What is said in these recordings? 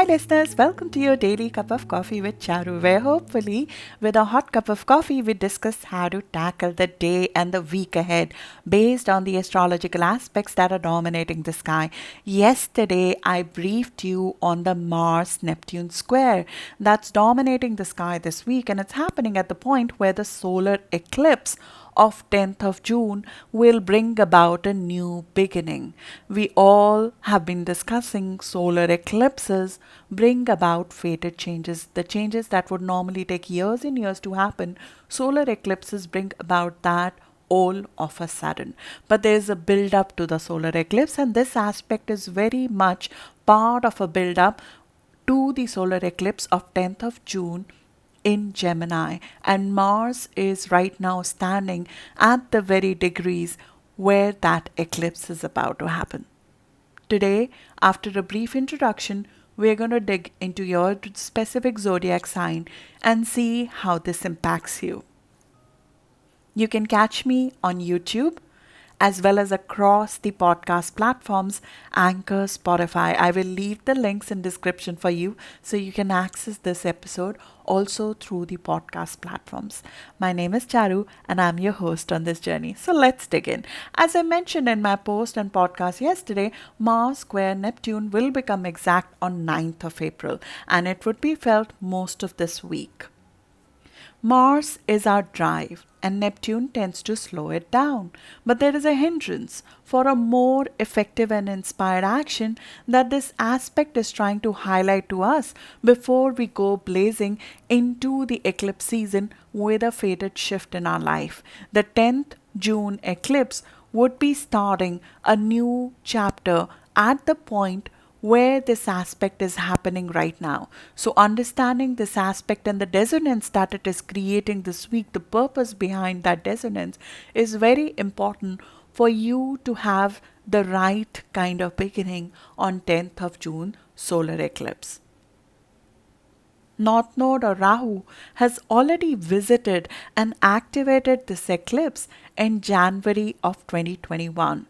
Hi listeners, welcome to your daily cup of coffee with Charu, where hopefully with a hot cup of coffee we discuss how to tackle the day and the week ahead based on the astrological aspects that are dominating the sky. Yesterday I briefed you on the Mars-Neptune square that's dominating the sky this week, and it's happening at the point where the solar eclipse of 10th of June will bring about a new beginning. We all have been discussing solar eclipses bring about fated changes. The changes that would normally take years and years to happen, solar eclipses bring about that all of a sudden. But there's a build up to the solar eclipse, and this aspect is very much part of a build up to the solar eclipse of 10th of June in Gemini, and Mars is right now standing at the very degrees where that eclipse is about to happen. Today, after a brief introduction, we're going to dig into your specific zodiac sign and see how this impacts you. You can catch me on YouTube as well as across the podcast platforms Anchor, Spotify. I will leave the links in description for you so you can access this episode also through the podcast platforms. My name is Charu and I'm your host on this journey. So let's dig in. As I mentioned in my post and podcast yesterday, Mars square Neptune will become exact on 9th of April, and it would be felt most of this week. Mars is our drive and Neptune tends to slow it down. But there is a hindrance for a more effective and inspired action that this aspect is trying to highlight to us before we go blazing into the eclipse season with a fated shift in our life. The 10th June eclipse would be starting a new chapter at the point where this aspect is happening right now. So, understanding this aspect and the dissonance that it is creating this week, the purpose behind that dissonance is very important for you to have the right kind of beginning on 10th of June solar eclipse. North Node or Rahu has already visited and activated this eclipse in January of 2021.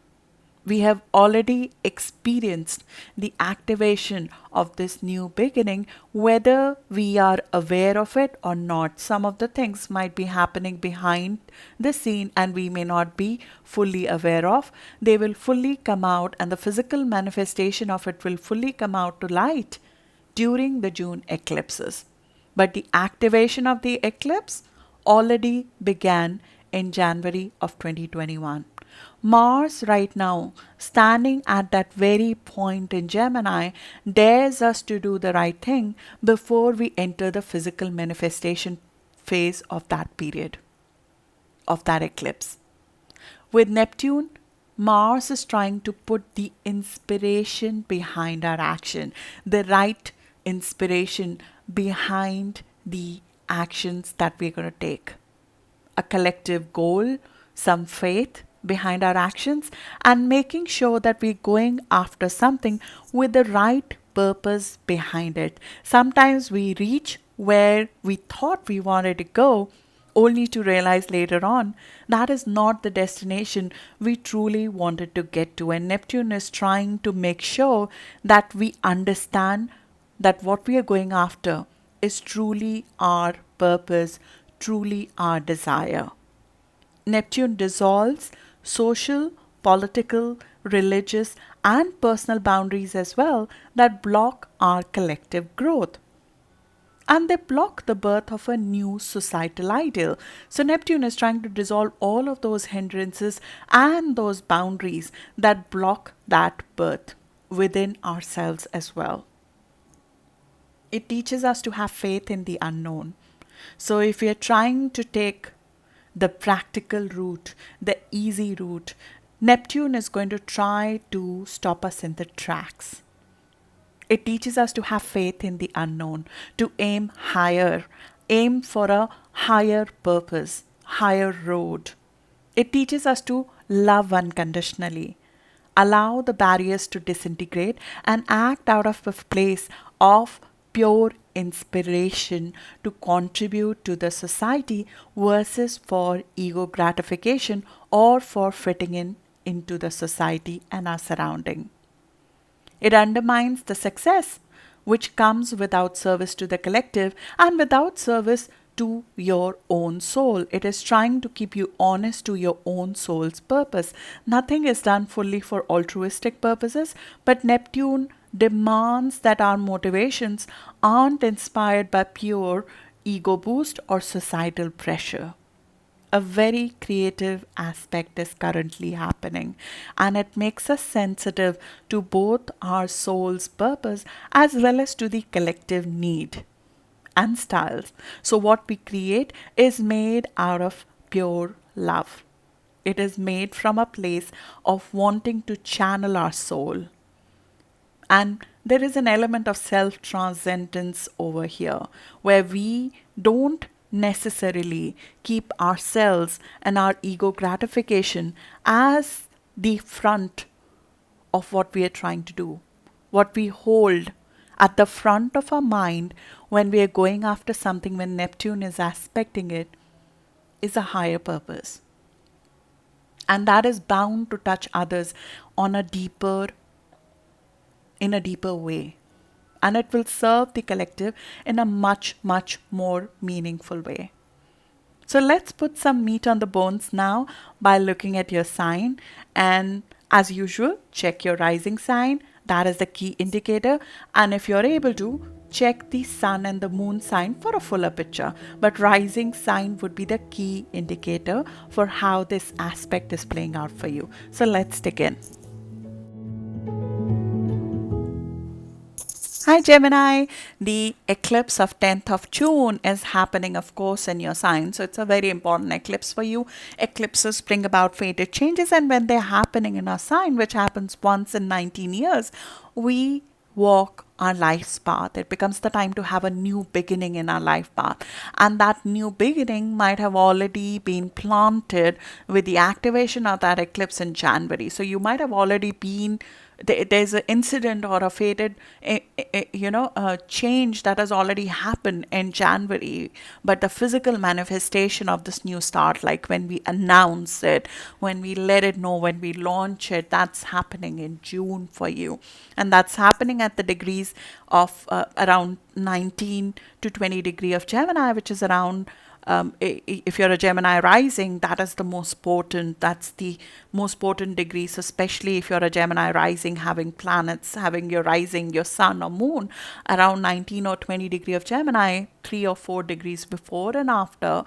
We have already experienced the activation of this new beginning, whether we are aware of it or not. Some of the things might be happening behind the scene and we may not be fully aware of. They will fully come out, and the physical manifestation of it will fully come out to light during the June eclipses. But the activation of the eclipse already began in January of 2021. Mars right now, standing at that very point in Gemini, dares us to do the right thing before we enter the physical manifestation phase of that period, of that eclipse. With Neptune, Mars is trying to put the inspiration behind our action, the right inspiration behind the actions that we're going to take. A collective goal, some faith behind our actions, and making sure that we're going after something with the right purpose behind it. Sometimes we reach where we thought we wanted to go, only to realize later on that is not the destination we truly wanted to get to. And Neptune is trying to make sure that we understand that what we are going after is truly our purpose, truly our desire. Neptune dissolves social, political, religious, and personal boundaries as well that block our collective growth. And they block the birth of a new societal ideal. So, Neptune is trying to dissolve all of those hindrances and those boundaries that block that birth within ourselves as well. It teaches us to have faith in the unknown. So, if we are trying to take the practical route, the easy route, Neptune is going to try to stop us in the tracks. It teaches us to have faith in the unknown, to aim higher, aim for a higher purpose, higher road. It teaches us to love unconditionally, allow the barriers to disintegrate, and act out of a place of pure inspiration to contribute to the society versus for ego gratification or for fitting in into the society and our surrounding. It undermines the success which comes without service to the collective and without service to your own soul. It is trying to keep you honest to your own soul's purpose. Nothing is done fully for altruistic purposes, but Neptune demands that our motivations aren't inspired by pure ego boost or societal pressure. A very creative aspect is currently happening, and it makes us sensitive to both our soul's purpose as well as to the collective need and styles. So, what we create is made out of pure love. It is made from a place of wanting to channel our soul. And there is an element of self transcendence over here where we don't necessarily keep ourselves and our ego gratification as the front of what we are trying to do. What we hold at the front of our mind when we are going after something, when Neptune is aspecting it, is a higher purpose. And that is bound to touch others on a deeper in a deeper way. And it will serve the collective in a much, much more meaningful way. So let's put some meat on the bones now by looking at your sign. And as usual, check your rising sign. That is the key indicator. And if you're able to, check the sun and the moon sign for a fuller picture. But rising sign would be the key indicator for how this aspect is playing out for you. So let's dig in. Hi Gemini, the eclipse of 10th of June is happening, of course, in your sign. So it's a very important eclipse for you. Eclipses bring about fated changes, and when they're happening in our sign, which happens once in 19 years, we walk our life's path. It becomes the time to have a new beginning in our life path. And that new beginning might have already been planted with the activation of that eclipse in January. So you might have already been there's an incident or a fated change that has already happened in January, but the physical manifestation of this new start, like when we announce it, when we let it know, when we launch it, that's happening in June for you. And that's happening at the degrees of around 19 to 20 degree of Gemini, which is around if you're a Gemini rising, that is the most potent. That's the most potent degrees, especially if you're a Gemini rising, having planets, having your rising, your sun or moon around 19 or 20 degree of Gemini, 3 or 4 degrees before and after.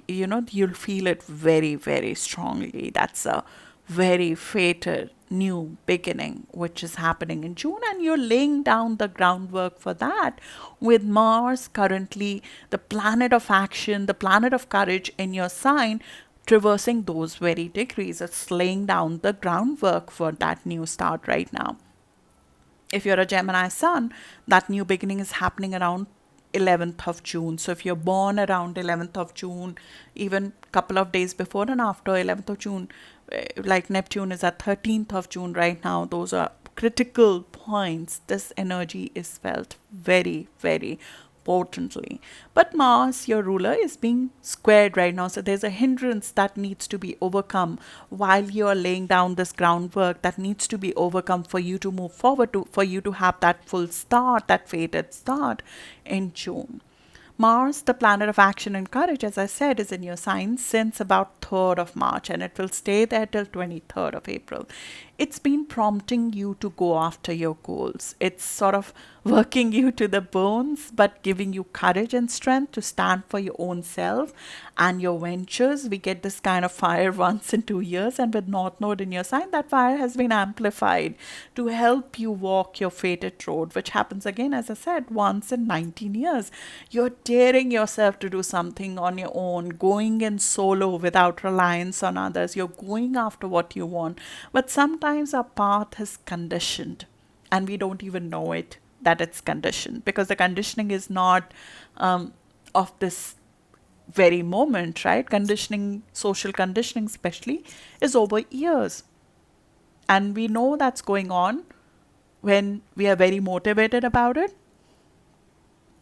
You'll feel it very, very strongly. That's a very fated new beginning which is happening in June, and you're laying down the groundwork for that with Mars currently the planet of action, the planet of courage in your sign, traversing those very degrees. It's laying down the groundwork for that new start right now. If you're a Gemini sun, that new beginning is happening around 11th of June. So if you're born around 11th of June, even couple of days before and after 11th of June, like Neptune is at 13th of June right now, those are critical points. This energy is felt very, very potently. But Mars, your ruler, is being squared right now. So there's a hindrance that needs to be overcome while you're laying down this groundwork that needs to be overcome for you to move forward, for you to have that full start, that fated start in June. Mars, the planet of action and courage, as I said, is in your sign since about 3rd of March, and it will stay there till 23rd of April. It's been prompting you to go after your goals. It's sort of working you to the bones, but giving you courage and strength to stand for your own self and your ventures. We get this kind of fire once in 2 years, and with North Node in your sign, that fire has been amplified to help you walk your fated road, which happens again, as I said, once in 19 years. You're daring yourself to do something on your own, going in solo without reliance on others. You're going after what you want. But sometimes our path is conditioned and we don't even know it, that it's conditioned, because the conditioning is not of this very moment, right? Conditioning, social conditioning especially, is over years. And we know that's going on when we are very motivated about it,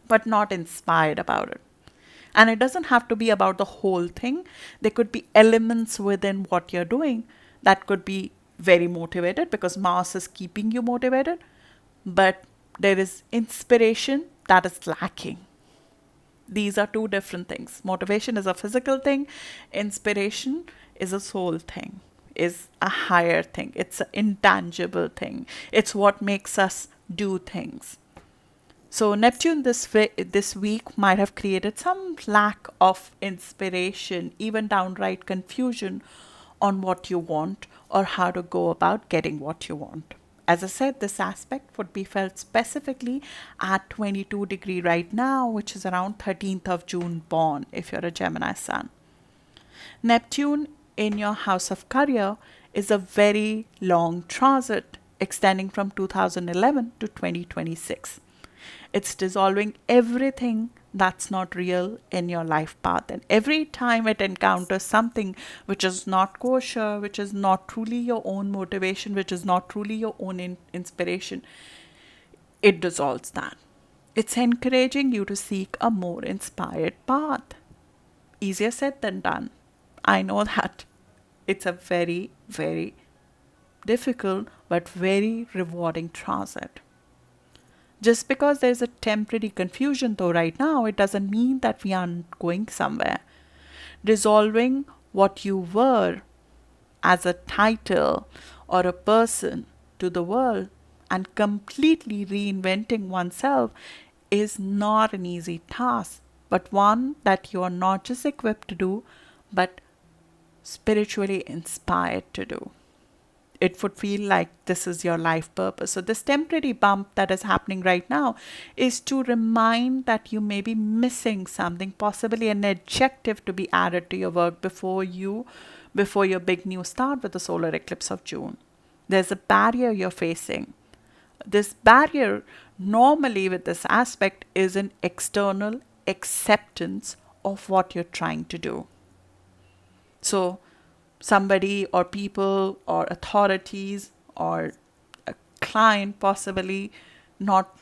but not inspired about it. And it doesn't have to be about the whole thing. There could be elements within what you're doing that could be very motivated because Mars is keeping you motivated, but There is inspiration that is lacking. These are two different things. Motivation is a physical thing, inspiration is a soul thing, is a higher thing. It's an intangible thing. It's what makes us do things. So Neptune this week might have created some lack of inspiration, even downright confusion on what you want or how to go about getting what you want. As I said, this aspect would be felt specifically at 22 degree right now, which is around 13th of June born if you're a Gemini sun. Neptune in your house of career is a very long transit extending from 2011 to 2026. It's dissolving everything that's not real in your life path. And every time it encounters something which is not kosher, which is not truly your own motivation, which is not truly your own inspiration, it dissolves that. It's encouraging you to seek a more inspired path. Easier said than done. I know that. It's a very, very difficult but very rewarding transit. Just because there's a temporary confusion, though, right now, it doesn't mean that we aren't going somewhere. Dissolving what you were as a title or a person to the world and completely reinventing oneself is not an easy task, but one that you are not just equipped to do, but spiritually inspired to do. It would feel like this is your life purpose. So, this temporary bump that is happening right now is to remind that you may be missing something, possibly an adjective to be added to your work before your big new start with the solar eclipse of June. There's a barrier you're facing. This barrier, normally with this aspect, is an external acceptance of what you're trying to do. So, somebody or people or authorities or a client possibly not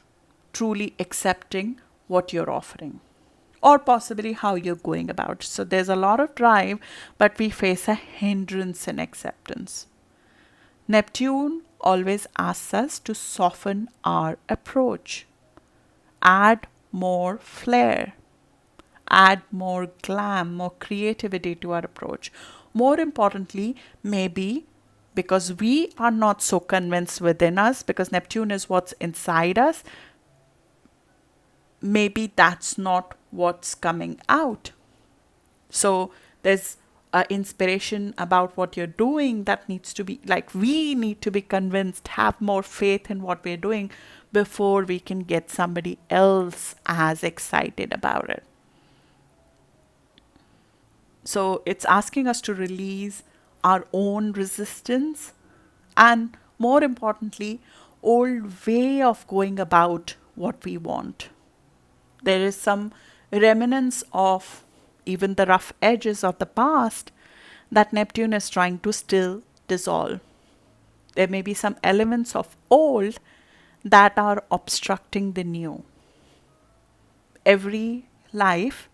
truly accepting what you're offering or possibly how you're going about. So there's a lot of drive, but we face a hindrance in acceptance. Neptune always asks us to soften our approach, add more flair, add more glam, more creativity to our approach. More importantly, maybe because we are not so convinced within us, because Neptune is what's inside us, maybe that's not what's coming out. So there's inspiration about what you're doing that needs to be, like, we need to be convinced, have more faith in what we're doing before we can get somebody else as excited about it. So it's asking us to release our own resistance and, more importantly, old way of going about what we want. There is some remnants of even the rough edges of the past that Neptune is trying to still dissolve. There may be some elements of old that are obstructing the new. Every life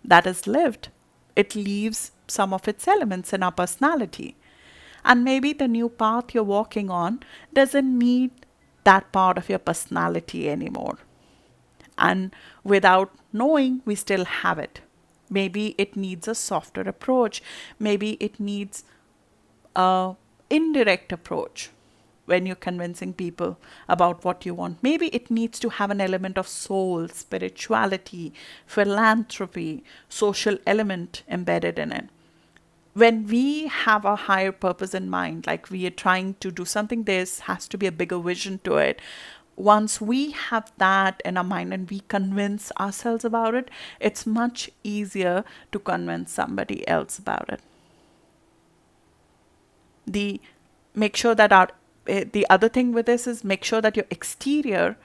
that is lived, it leaves some of its elements in our personality. And maybe the new path you're walking on doesn't need that part of your personality anymore. And without knowing, we still have it. Maybe it needs a softer approach. Maybe it needs a indirect approach when you're convincing people about what you want. Maybe it needs to have an element of soul, spirituality, philanthropy, social element embedded in it. When we have a higher purpose in mind, like we are trying to do something, there has to be a bigger vision to it. Once we have that in our mind and we convince ourselves about it, it's much easier to convince somebody else about it. Make sure that the other thing with this is make sure that your exterior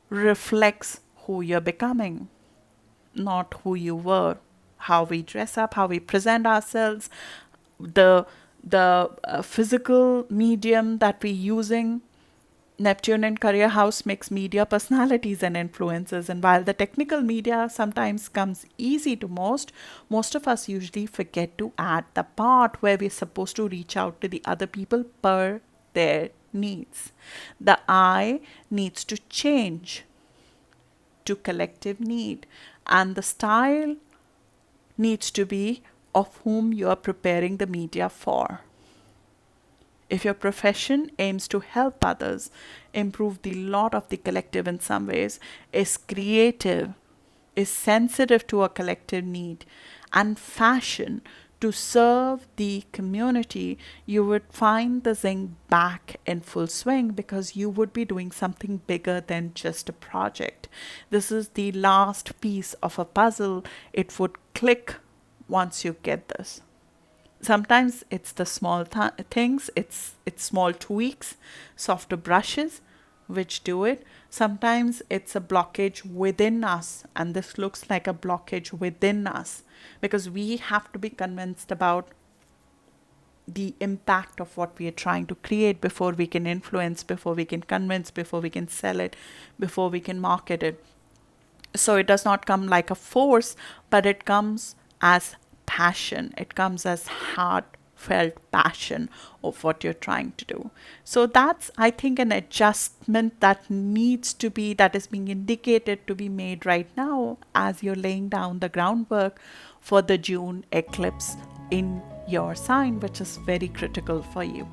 reflects who you're becoming, not who you were. How we dress up, how we present ourselves, the physical medium that we're using. Neptune in career house makes media personalities and influencers, and while the technical media sometimes comes easy to most of us usually forget to add the part where we're supposed to reach out to the other people per their needs. The I needs to change to collective need, and the style needs to be of whom you are preparing the media for. If your profession aims to help others, improve the lot of the collective in some ways, is creative, is sensitive to a collective need, and fashion to serve the community, you would find the zing back in full swing because you would be doing something bigger than just a project. This is the last piece of a puzzle. It would click once you get this. Sometimes it's the small things, it's small tweaks, softer brushes which do it. Sometimes it's a blockage within us, and this looks like a blockage within us because we have to be convinced about the impact of what we are trying to create before we can influence, before we can convince, before we can sell it, before we can market it. So it does not come like a force, but it comes as passion. It comes as heartfelt passion of what you're trying to do. So that's, I think, an adjustment that needs to be, that is being indicated to be made right now as you're laying down the groundwork for the June eclipse in your sign, which is very critical for you.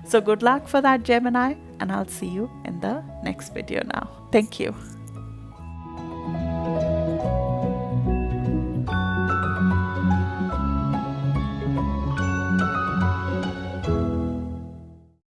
So good luck for that, Gemini, and I'll see you in the next video now. Thank you.